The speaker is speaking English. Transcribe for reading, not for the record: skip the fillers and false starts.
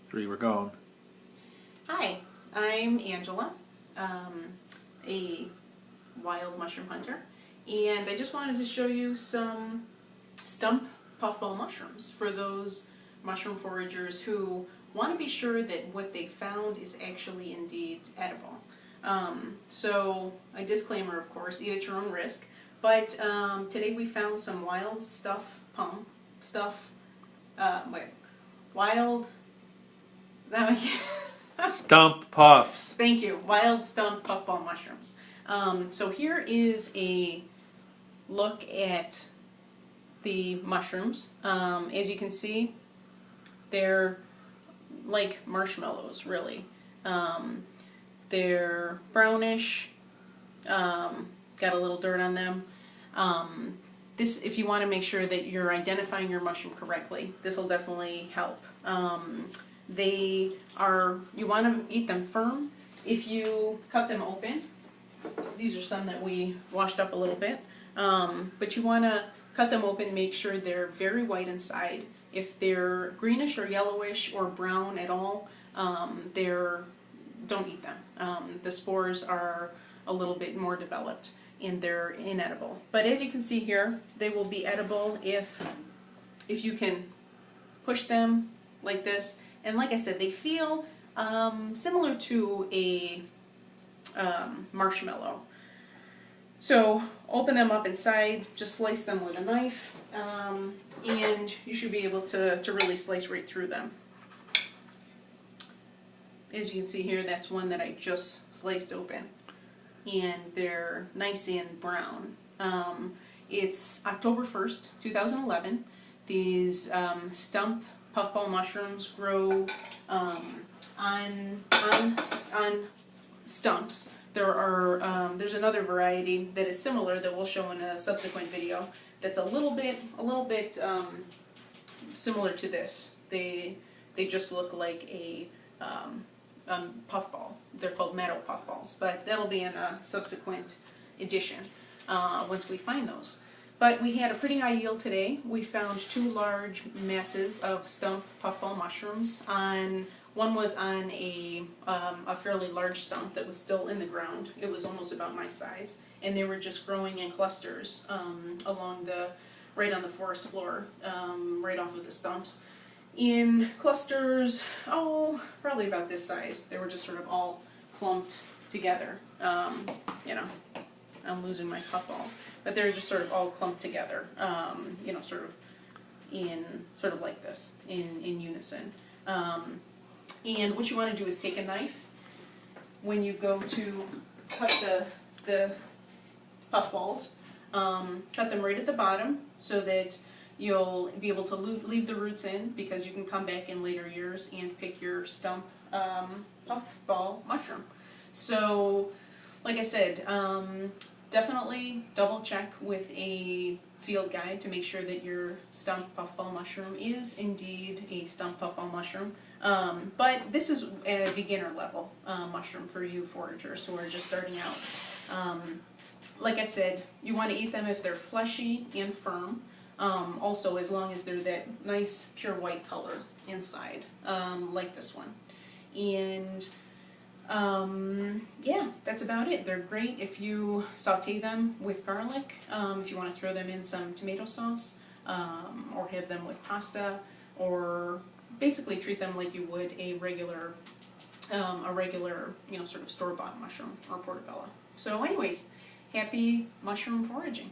3, we're going. Hi, I'm Angela, a wild mushroom hunter, and I just wanted to show you some stump puffball mushrooms for those mushroom foragers who want to be sure that what they found is actually indeed edible. So a disclaimer, of course, eat at your own risk, but today we found some wild Stump puffs. Thank you. Wild stump puffball mushrooms. So here is a look at the mushrooms. As you can see, they're like marshmallows, really. They're brownish, got a little dirt on them. This, if you want to make sure that you're identifying your mushroom correctly, this will definitely help. You want to eat them firm. If you cut them open, these are some that we washed up a little bit, but you want to cut them open, make sure they're very white inside. If they're greenish or yellowish or brown at all, don't eat them. The spores are a little bit more developed and they're inedible. But as you can see here, they will be edible if you can push them like this. And like I said, they feel similar to a marshmallow. So open them up inside, just slice them with a knife, and you should be able to really slice right through them. As you can see here, that's one that I just sliced open, and they're nice and brown. It's October 1st, 2011. These stump puffball mushrooms grow on stumps. There's another variety that is similar that we'll show in a subsequent video that's a little bit similar to this. They just look like a puffball. They're called meadow puffballs, but that'll be in a subsequent edition once we find those. But we had a pretty high yield today. We found 2 large masses of stump puffball mushrooms. One was on a fairly large stump that was still in the ground. It was almost about my size, and they were just growing in clusters right on the forest floor, right off of the stumps. In clusters, probably about this size. They were just sort of all clumped together. I'm losing my puffballs, but they're just sort of all clumped together. Sort of like this, in unison. And what you want to do is take a knife when you go to cut the puffballs. Cut them right at the bottom so that you'll be able to leave the roots in, because you can come back in later years and pick your stump puffball mushroom. So, like I said, definitely double check with a field guide to make sure that your stump puffball mushroom is indeed a stump puffball mushroom. But this is a beginner level mushroom for you foragers who are just starting out. Like I said, you want to eat them if they're fleshy and firm. Also, as long as they're that nice pure white color inside, like this one. And yeah, that's about it. They're great if you saute them with garlic, if you want to throw them in some tomato sauce, or have them with pasta, or basically treat them like you would a regular sort of store-bought mushroom or portobello. So anyways, happy mushroom foraging.